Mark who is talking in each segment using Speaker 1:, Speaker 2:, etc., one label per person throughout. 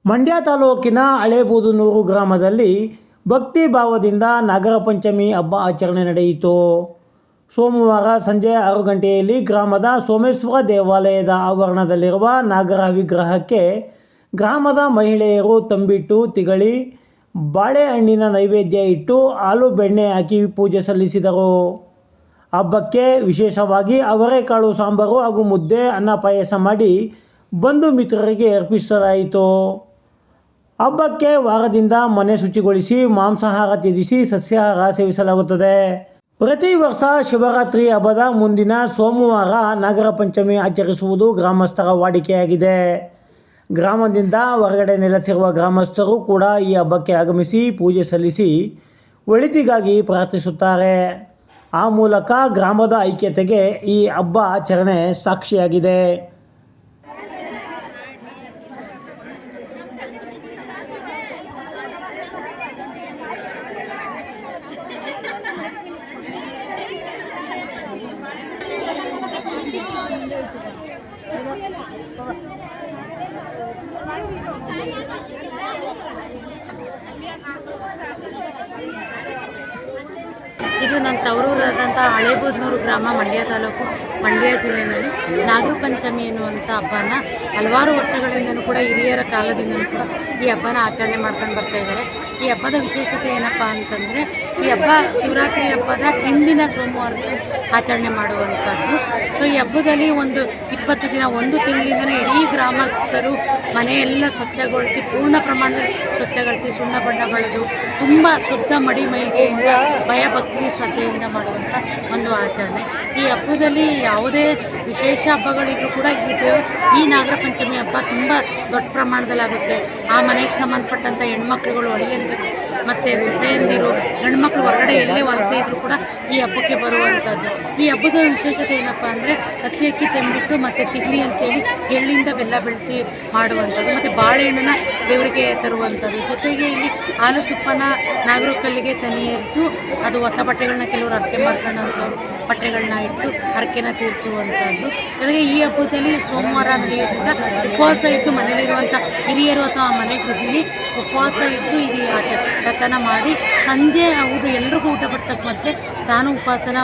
Speaker 1: ಮಂಡ್ಯ ತಾಲೂಕಿನ ಹಳೇಬೂದನೂರು ಗ್ರಾಮದಲ್ಲಿ ಭಕ್ತಿ ಭಾವದಿಂದ ನಾಗರ ಪಂಚಮಿ ಹಬ್ಬ ಆಚರಣೆ ನಡೆಯಿತು. ಸೋಮವಾರ ಸಂಜೆ 6 ಗಂಟೆಯಲ್ಲಿ ಗ್ರಾಮದ ಸೋಮೇಶ್ವರ ದೇವಾಲಯದ ಆವರಣದಲ್ಲಿರುವ ನಾಗರ ವಿಗ್ರಹಕ್ಕೆ ಗ್ರಾಮದ ಮಹಿಳೆಯರು ತಂಬಿಟ್ಟು, ತಿಗಳಿ, ಬಾಳೆಹಣ್ಣಿನ ನೈವೇದ್ಯ ಇಟ್ಟು ಹಾಲು ಬೆಣ್ಣೆ ಹಾಕಿ ಪೂಜೆ ಸಲ್ಲಿಸಿದರು. ಹಬ್ಬಕ್ಕೆ ವಿಶೇಷವಾಗಿ ಅವರೆಕಾಳು ಸಾಂಬಾರು ಹಾಗೂ ಮುದ್ದೆ, ಅನ್ನ ಪಾಯಸ ಮಾಡಿ ಬಂಧು ಮಿತ್ರರಿಗೆ ಅರ್ಪಿಸಲಾಯಿತು. ಹಬ್ಬಕ್ಕೆ ವಾರದಿಂದ ಮನೆ ಶುಚಿಗೊಳಿಸಿ ಮಾಂಸಾಹಾರ ತ್ಯಜಿಸಿ ಸಸ್ಯಾಹಾರ ಸೇವಿಸಲಾಗುತ್ತದೆ. ಪ್ರತಿ ವರ್ಷ ಶಿವರಾತ್ರಿ ಹಬ್ಬದ ಮುಂದಿನ ಸೋಮವಾರ ನಾಗರ ಪಂಚಮಿ ಆಚರಿಸುವುದು ಗ್ರಾಮಸ್ಥರ ವಾಡಿಕೆಯಾಗಿದೆ. ಗ್ರಾಮದಿಂದ ಹೊರಗಡೆ ನೆಲೆಸಿರುವ ಗ್ರಾಮಸ್ಥರು ಕೂಡ ಈ ಹಬ್ಬಕ್ಕೆ ಆಗಮಿಸಿ ಪೂಜೆ ಸಲ್ಲಿಸಿ ಒಳಿತಿಗಾಗಿ ಪ್ರಾರ್ಥಿಸುತ್ತಾರೆ. ಆ ಮೂಲಕ ಗ್ರಾಮದ ಐಕ್ಯತೆಗೆ ಈ ಹಬ್ಬ ಆಚರಣೆ ಸಾಕ್ಷಿಯಾಗಿದೆ.
Speaker 2: ಇದು ನನ್ನ ತವರೂರಾದಂಥ ಹಳೇಬೂದನೂರು ಗ್ರಾಮ, ಮಂಡ್ಯ ತಾಲೂಕು, ಮಂಡ್ಯ ಜಿಲ್ಲೆಯಲ್ಲಿ ನಾಗರ ಪಂಚಮಿ ಎನ್ನುವಂಥ ಹಬ್ಬನ ಹಲವಾರು ವರ್ಷಗಳಿಂದಲೂ ಕೂಡ ಹಿರಿಯರ ಕಾಲದಿಂದಲೂ ಕೂಡ ಈ ಹಬ್ಬನ ಆಚರಣೆ ಮಾಡ್ಕೊಂಡು ಬರ್ತಾ ಇದ್ದಾರೆ. ಈ ಹಬ್ಬದ ವಿಶೇಷತೆ ಏನಪ್ಪ ಅಂತಂದರೆ, ಈ ಹಬ್ಬ ಶಿವರಾತ್ರಿ ಹಬ್ಬದ ಹಿಂದಿನ ಸೋಮವಾರಕ್ಕೆ ಆಚರಣೆ ಮಾಡುವಂಥದ್ದು. ಸೊ ಈ ಹಬ್ಬದಲ್ಲಿ ಒಂದು 20 ದಿನ, 1 ತಿಂಗಳಿಂದಲೇ ಇಡೀ ಗ್ರಾಮಸ್ಥರು ಮನೆಯೆಲ್ಲ ಸ್ವಚ್ಛಗೊಳಿಸಿ, ಪೂರ್ಣ ಪ್ರಮಾಣದಲ್ಲಿ ಸ್ವಚ್ಛಗೊಳಿಸಿ, ಸುಣ್ಣ ಬಣ್ಣ ಬಳಿದು ತುಂಬ ಶುದ್ಧ ಮಡಿ ಮೈಲಿಗೆಯಿಂದ ಭಯಭಕ್ತಿ ಶ್ರದ್ಧೆಯಿಂದ ಮಾಡುವಂಥ ಒಂದು ಆಚರಣೆ. ಈ ಹಬ್ಬದಲ್ಲಿ ಯಾವುದೇ ವಿಶೇಷ ಹಬ್ಬಗಳಿಗೂ ಕೂಡ ಈ ನಾಗರ ಪಂಚಮಿ ಹಬ್ಬ ತುಂಬ ದೊಡ್ಡ ಪ್ರಮಾಣದಲ್ಲಾಗುತ್ತೆ. ಆ ಮನೆಗೆ ಸಂಬಂಧಪಟ್ಟಂಥ ಹೆಣ್ಮಕ್ಳುಗಳು, ಅಳಿಯಂದಿರು ಮತ್ತು ಸೊಸೆಯಂದಿರು, ಗಂಡ್ಮಕ್ಳು ಹೊರಗಡೆ ಎಲ್ಲೇ ವಲಸೆ ಇದ್ದರೂ ಕೂಡ ಈ ಹಬ್ಬಕ್ಕೆ ಬರುವಂಥದ್ದು. ಈ ಹಬ್ಬದ ವಿಶೇಷತೆ ಏನಪ್ಪ ಅಂದರೆ, ಹಸಿ ಅಕ್ಕಿ ತಂಬಿಟ್ಟು ಮತ್ತು ತಿಗ್ಲಿ ಅಂತೇಳಿ ಎಳ್ಳಿಂದ ಬೆಲ್ಲ ಬೆಳೆಸಿ ಮಾಡುವಂಥದ್ದು, ಮತ್ತು ಬಾಳೆಹಣ್ಣನ್ನು ದೇವರಿಗೆ ತರುವಂಥದ್ದು. ಜೊತೆಗೆ ಇಲ್ಲಿ ಹಾಲು ತುಪ್ಪನ ನಾಗರ ಕಲ್ಲಿಗೆ ತನಿ ಇಟ್ಟು ಅದು ಹೊಸ ಬಟ್ಟೆಗಳನ್ನ ಕೆಲವರು ಹರಕೆ ಮಾಡ್ಕೊಂಡಂಥವ್ರು ಬಟ್ಟೆಗಳನ್ನ ಇಟ್ಟು ಹರಕೆನ ತೀರಿಸುವಂಥದ್ದು. ಜೊತೆಗೆ ಈ ಹಬ್ಬದಲ್ಲಿ ಸೋಮವಾರ ನಡೆಯೋದ್ರಿಂದ ಉಪವಾಸ ಇದ್ದು ಮನೆಯಲ್ಲಿರುವಂಥ ಹಿರಿಯರು ಅಥವಾ ಮನೆ ಗೃಹಿಣಿ ಉಪವಾಸ ಇದ್ದು ಇದು ವ್ರತನ ಮಾಡಿ ಸಂಜೆ ಅವರು ಎಲ್ರಿಗೂ ಊಟ ಬಡಿಸೋಕ್ಕೆ ಮೊದಲೇ ತಾನು ಉಪವಾಸನ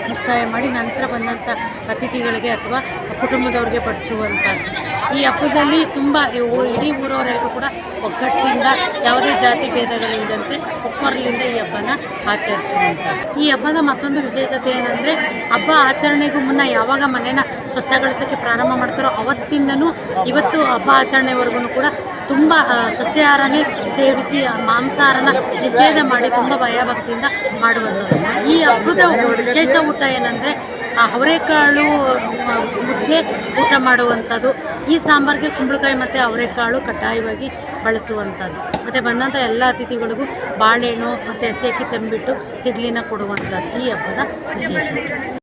Speaker 2: ಮುಕ್ತಾಯ ಮಾಡಿ ನಂತರ ಬಂದಂಥ ಅತಿಥಿಗಳಿಗೆ ಅಥವಾ ಕುಟುಂಬದವ್ರಿಗೆ ಬಡಿಸುವಂಥದ್ದು. ಈ ಹಬ್ಬದಲ್ಲಿ ತುಂಬ ಇಡೀ ಊರವರೆಲ್ಲರೂ ಕೂಡ ಒಗ್ಗಟ್ಟಿನಿಂದ ಯಾವುದೇ ಜಾತಿ ಭೇದಗಳಿಲ್ಲದಂತೆ ಒಪ್ಪರಲಿಂದ ಈ ಹಬ್ಬನ ಆಚರಿಸುವಂಥದ್ದು. ಈ ಹಬ್ಬದ ಮತ್ತೊಂದು ವಿಶೇಷತೆ ಏನಂದರೆ, ಹಬ್ಬ ಆಚರಣೆಗೂ ಮುನ್ನ ಯಾವಾಗ ಮನೆನ ಸ್ವಚ್ಛಗೊಳಿಸೋಕ್ಕೆ ಪ್ರಾರಂಭ ಮಾಡ್ತಾರೋ ಅವತ್ತಿಂದನೂ ಇವತ್ತು ಹಬ್ಬ ಆಚರಣೆವರೆಗೂ ಕೂಡ ತುಂಬ ಸಸ್ಯಾಹಾರನೇ ಸೇವಿಸಿ ಮಾಂಸಾಹಾರನ ನಿಷೇಧ ಮಾಡಿ ತುಂಬ ಭಯಭಕ್ತಿಯಿಂದ ಮಾಡುವಂಥದ್ದು. ಈ ಹಬ್ಬದ ವಿಶೇಷ ಊಟ ಏನಂದರೆ, ಅವರೆಕಾಳು ಮುದ್ದೆ ಊಟ ಮಾಡುವಂಥದ್ದು. ಈ ಸಾಂಬಾರಿಗೆ ಕುಂಬಳಕಾಯಿ ಮತ್ತು ಅವರೆಕಾಳು ಕಡ್ಡಾಯವಾಗಿ ಬಳಸುವಂಥದ್ದು. ಮತ್ತು ಬಂದಂಥ ಎಲ್ಲ ಅತಿಥಿಗಳಿಗೂ ಬಾಳೆಹಣ್ಣು ಮತ್ತು ಹಸಿ ಅಕ್ಕಿ ತಂಬಿಟ್ಟು ತಿಗ್ಲಿನ ಕೊಡುವಂಥದ್ದು ಈ ಹಬ್ಬದ ವಿಶೇಷತೆ.